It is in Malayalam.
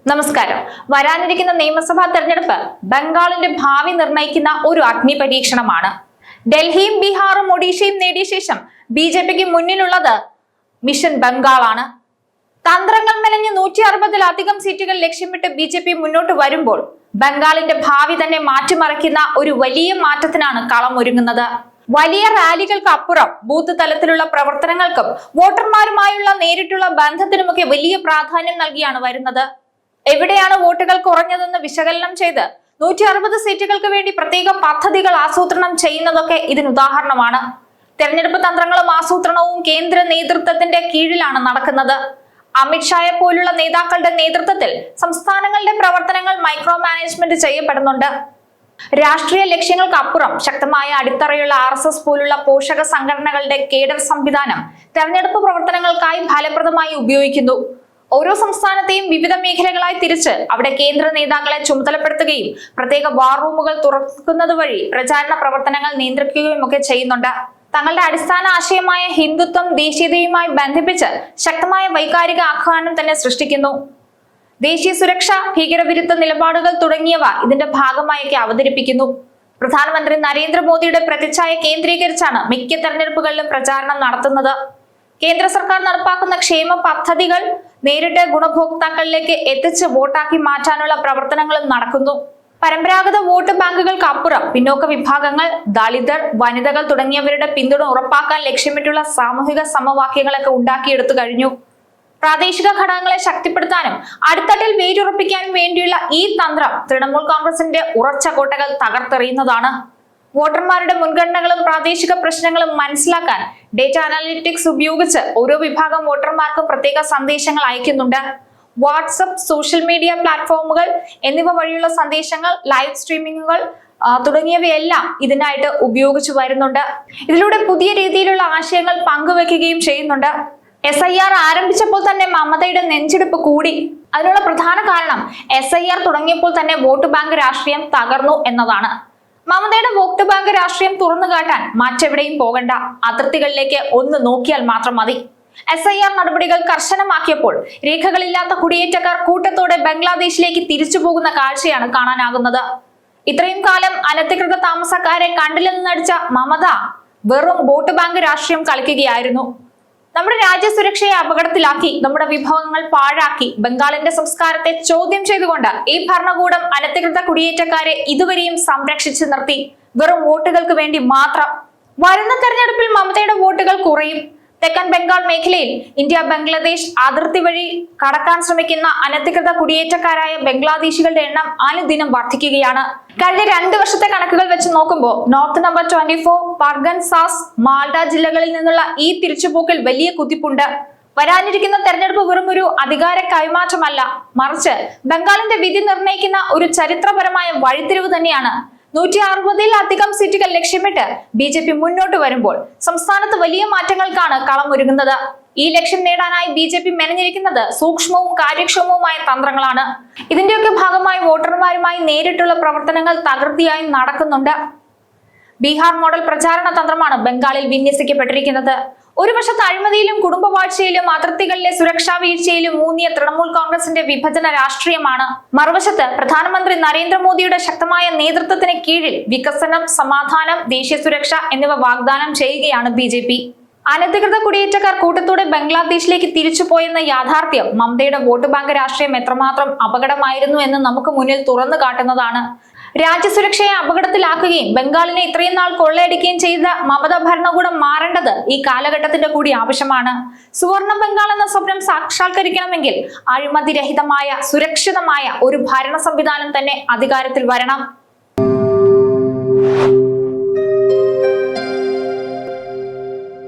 നമസ്കാരം. വരാനിരിക്കുന്ന നിയമസഭാ തെരഞ്ഞെടുപ്പ് ബംഗാളിന്റെ ഭാവി നിർണയിക്കുന്ന ഒരു അഗ്നി പരീക്ഷണമാണ്. ഡൽഹിയും ബീഹാറും ഒഡീഷയും നേടിയ ശേഷം ബിജെപിക്ക് മുന്നിലുള്ളത് മിഷൻ ബംഗാളാണ്. തന്ത്രങ്ങൾ മെനഞ്ഞ് 160-ലധികം സീറ്റുകൾ ലക്ഷ്യമിട്ട് ബിജെപി മുന്നോട്ട് വരുമ്പോൾ ബംഗാളിന്റെ ഭാവി തന്നെ മാറ്റിമറിക്കുന്ന ഒരു വലിയ മാറ്റത്തിനാണ് കളമൊരുങ്ങുന്നത്. വലിയ റാലികൾക്ക് അപ്പുറം ബൂത്ത് തലത്തിലുള്ള പ്രവർത്തനങ്ങൾക്കും വോട്ടർമാരുമായുള്ള നേരിട്ടുള്ള ബന്ധത്തിനുമൊക്കെ വലിയ പ്രാധാന്യം നൽകിയാണ് വരുന്നത്. എവിടെയാണ് വോട്ടുകൾ കുറഞ്ഞതെന്ന് വിശകലനം ചെയ്ത് 160 സീറ്റുകൾക്ക് വേണ്ടി പ്രത്യേക പദ്ധതികൾ ആസൂത്രണം ചെയ്യുന്നതൊക്കെ ഇതിനുദാഹരണമാണ്. തെരഞ്ഞെടുപ്പ് തന്ത്രങ്ങളും ആസൂത്രണവും കേന്ദ്ര നേതൃത്വത്തിന്റെ കീഴിലാണ് നടക്കുന്നത്. അമിത്ഷായെ പോലുള്ള നേതാക്കളുടെ നേതൃത്വത്തിൽ സംസ്ഥാനങ്ങളുടെ പ്രവർത്തനങ്ങൾ മൈക്രോ മാനേജ്മെന്റ് ചെയ്യപ്പെടുന്നുണ്ട്. രാഷ്ട്രീയ ലക്ഷ്യങ്ങൾക്ക് അപ്പുറം ശക്തമായ അടിത്തറയുള്ള RSS പോലുള്ള പോഷക സംഘടനകളുടെ കേഡർ സംവിധാനം തെരഞ്ഞെടുപ്പ് പ്രവർത്തനങ്ങൾക്കായി ഫലപ്രദമായി ഉപയോഗിക്കുന്നു. ഓരോ സംസ്ഥാനത്തെയും വിവിധ മേഖലകളായി തിരിച്ച് അവിടെ കേന്ദ്ര നേതാക്കളെ ചുമതലപ്പെടുത്തുകയും പ്രത്യേക വാർ റൂമുകൾ തുറക്കുന്നത് വഴി പ്രചാരണ പ്രവർത്തനങ്ങൾ നിയന്ത്രിക്കുകയും ഒക്കെ ചെയ്യുന്നുണ്ട്. തങ്ങളുടെ അടിസ്ഥാന ആശയമായ ഹിന്ദുത്വം ദേശീയതയുമായി ബന്ധിപ്പിച്ച് ശക്തമായ വൈകാരിക ആഹ്വാനം തന്നെ സൃഷ്ടിക്കുന്നു. ദേശീയ സുരക്ഷ, ഭീകരവിരുദ്ധ നിലപാടുകൾ തുടങ്ങിയവ ഇതിന്റെ ഭാഗമായൊക്കെ അവതരിപ്പിക്കുന്നു. പ്രധാനമന്ത്രി നരേന്ദ്രമോദിയുടെ പ്രതിച്ഛായ കേന്ദ്രീകരിച്ചാണ് മിക്ക തെരഞ്ഞെടുപ്പുകളിലും പ്രചാരണം നടത്തുന്നത്. കേന്ദ്ര സർക്കാർ നടപ്പാക്കുന്ന ക്ഷേമ പദ്ധതികൾ നേരിട്ട് ഗുണഭോക്താക്കളിലേക്ക് എത്തിച്ച് വോട്ടാക്കി മാറ്റാനുള്ള പ്രവർത്തനങ്ങളും നടക്കുന്നു. പരമ്പരാഗത വോട്ട് ബാങ്കുകൾക്ക് അപ്പുറം പിന്നോക്ക വിഭാഗങ്ങൾ, ദളിതർ, വനിതകൾ തുടങ്ങിയവരുടെ പിന്തുണ ഉറപ്പാക്കാൻ ലക്ഷ്യമിട്ടുള്ള സാമൂഹിക സമവാക്യങ്ങളൊക്കെ ഉണ്ടാക്കിയെടുത്തു കഴിഞ്ഞു. പ്രാദേശിക ഘടകങ്ങളെ ശക്തിപ്പെടുത്താനും അടിത്തട്ടിൽ വേരുറപ്പിക്കാനും വേണ്ടിയുള്ള ഈ തന്ത്രം തൃണമൂൽ കോൺഗ്രസിന്റെ ഉറച്ച കോട്ടകൾ തകർത്തെറിയുന്നതാണ്. വോട്ടർമാരുടെ മുൻഗണനകളും പ്രാദേശിക പ്രശ്നങ്ങളും മനസ്സിലാക്കാൻ ഡേറ്റ അനലിറ്റിക്സ് ഉപയോഗിച്ച് ഓരോ വിഭാഗം വോട്ടർമാർക്കും പ്രത്യേക സന്ദേശങ്ങൾ അയക്കുന്നുണ്ട്. വാട്സപ്പ്, സോഷ്യൽ മീഡിയ പ്ലാറ്റ്ഫോമുകൾ എന്നിവ വഴിയുള്ള സന്ദേശങ്ങൾ, ലൈവ് സ്ട്രീമിങ്ങുകൾ തുടങ്ങിയവയെല്ലാം ഇതിനായിട്ട് ഉപയോഗിച്ചു വരുന്നുണ്ട്. ഇതിലൂടെ പുതിയ രീതിയിലുള്ള ആശയങ്ങൾ പങ്കുവെക്കുകയും ചെയ്യുന്നുണ്ട്. SIR ആരംഭിച്ചപ്പോൾ തന്നെ മമതയുടെ നെഞ്ചെടുപ്പ് കൂടി. അതിനുള്ള പ്രധാന കാരണം SIR തുടങ്ങിയപ്പോൾ തന്നെ വോട്ട് ബാങ്ക് രാഷ്ട്രീയം തകർന്നു എന്നതാണ്. മമതയുടെ വോട്ട് ബാങ്ക് രാഷ്ട്രീയം തുറന്നു കാട്ടാൻ മറ്റെവിടെയും പോകണ്ട, അതിർത്തികളിലേക്ക് ഒന്ന് നോക്കിയാൽ മാത്രം മതി. SIR നടപടികൾ കർശനമാക്കിയപ്പോൾ രേഖകളില്ലാത്ത കുടിയേറ്റക്കാർ കൂട്ടത്തോടെ ബംഗ്ലാദേശിലേക്ക് തിരിച്ചു പോകുന്ന കാഴ്ചയാണ് കാണാനാകുന്നത്. ഇത്രയും കാലം അനധികൃത താമസക്കാരെ കണ്ടില്ലെന്ന് നടിച്ച മമത വെറും വോട്ട് ബാങ്ക് രാഷ്ട്രീയം കളിക്കുകയായിരുന്നു. നമ്മുടെ രാജ്യസുരക്ഷയെ അപകടത്തിലാക്കി, നമ്മുടെ വിഭവങ്ങൾ പാഴാക്കി, ബംഗാളിന്റെ സംസ്കാരത്തെ ചോദ്യം ചെയ്തുകൊണ്ട് ഈ ഭരണകൂടം അനധികൃത കുടിയേറ്റക്കാരെ ഇതുവരെയും സംരക്ഷിച്ചു നിർത്തി, വെറും വോട്ടുകൾക്ക് വേണ്ടി മാത്രം. വരുന്ന തെരഞ്ഞെടുപ്പിൽ മമതയുടെ വോട്ടുകൾ കുറയും. തെക്കൻ ബംഗാൾ മേഖലയിൽ ഇന്ത്യ ബംഗ്ലാദേശ് അതിർത്തി വഴി കടക്കാൻ ശ്രമിക്കുന്ന അനധികൃത കുടിയേറ്റക്കാരായ ബംഗ്ലാദേശികളുടെ എണ്ണം അനുദിനം വർദ്ധിക്കുകയാണ്. കഴിഞ്ഞ 2 വർഷത്തെ കണക്കുകൾ വെച്ച് നോക്കുമ്പോൾ നോർത്ത് നമ്പർ 24, പർഗൻസാസ്, മാൽഡ ജില്ലകളിൽ നിന്നുള്ള ഈ തിരിച്ചുപോക്കിൽ വലിയ കുതിപ്പുണ്ട്. വരാനിരിക്കുന്ന തെരഞ്ഞെടുപ്പ് വെറും ഒരു അധികാര കൈമാറ്റമല്ല, മറിച്ച് ബംഗാളിന്റെ വിധി നിർണ്ണയിക്കുന്ന ഒരു ചരിത്രപരമായ വഴിത്തിരിവ് തന്നെയാണ്. 160-ലധികം സീറ്റുകൾ ലക്ഷ്യമിട്ട് ബിജെപി മുന്നോട്ട് വരുമ്പോൾ സംസ്ഥാനത്ത് വലിയ മാറ്റങ്ങൾക്കാണ് കളമൊരുങ്ങുന്നത്. ഈ ലക്ഷ്യം നേടാനായി ബിജെപി മെനഞ്ഞിരിക്കുന്നത് സൂക്ഷ്മവും കാര്യക്ഷമവുമായ തന്ത്രങ്ങളാണ്. ഇതിന്റെയൊക്കെ ഭാഗമായി വോട്ടർമാരുമായി നേരിട്ടുള്ള പ്രവർത്തനങ്ങൾ തകൃതിയായി നടക്കുന്നുണ്ട്. ബീഹാർ മോഡൽ പ്രചാരണ തന്ത്രമാണ് ബംഗാളിൽ വിന്യസിക്കപ്പെട്ടിരിക്കുന്നത്. ഒരു വശത്ത് അഴിമതിയിലും കുടുംബവാഴ്ചയിലും അതിർത്തികളിലെ സുരക്ഷാ വീഴ്ചയിലും ഊന്നിയ തൃണമൂൽ കോൺഗ്രസിന്റെ വിഭജന രാഷ്ട്രീയമാണ്. മറുവശത്ത് പ്രധാനമന്ത്രി നരേന്ദ്രമോദിയുടെ ശക്തമായ നേതൃത്വത്തിന് കീഴിൽ വികസനം, സമാധാനം, ദേശീയ സുരക്ഷ എന്നിവ വാഗ്ദാനം ചെയ്യുകയാണ് ബിജെപി. അനധികൃത കുടിയേറ്റക്കാർ കൂട്ടത്തോടെ ബംഗ്ലാദേശിലേക്ക് തിരിച്ചുപോയെന്ന യാഥാർത്ഥ്യം മമതയുടെ വോട്ട് ബാങ്ക് രാഷ്ട്രീയം എത്രമാത്രം അപകടമായിരുന്നു എന്ന് നമുക്ക് മുന്നിൽ തുറന്നു കാട്ടുന്നതാണ്. രാജ്യസുരക്ഷയെ അപകടത്തിലാക്കുകയും ബംഗാളിനെ ഇത്രയും നാൾ കൊള്ളയടിക്കുകയും ചെയ്ത മമത ഭരണകൂടം മാറേണ്ടത് ഈ കാലഘട്ടത്തിന്റെ കൂടി ആവശ്യമാണ്. സുവർണ ബംഗാൾ എന്ന സ്വപ്നം സാക്ഷാത്കരിക്കണമെങ്കിൽ അഴിമതിരഹിതമായ, സുരക്ഷിതമായ ഒരു ഭരണ സംവിധാനം തന്നെ അധികാരത്തിൽ വരണം.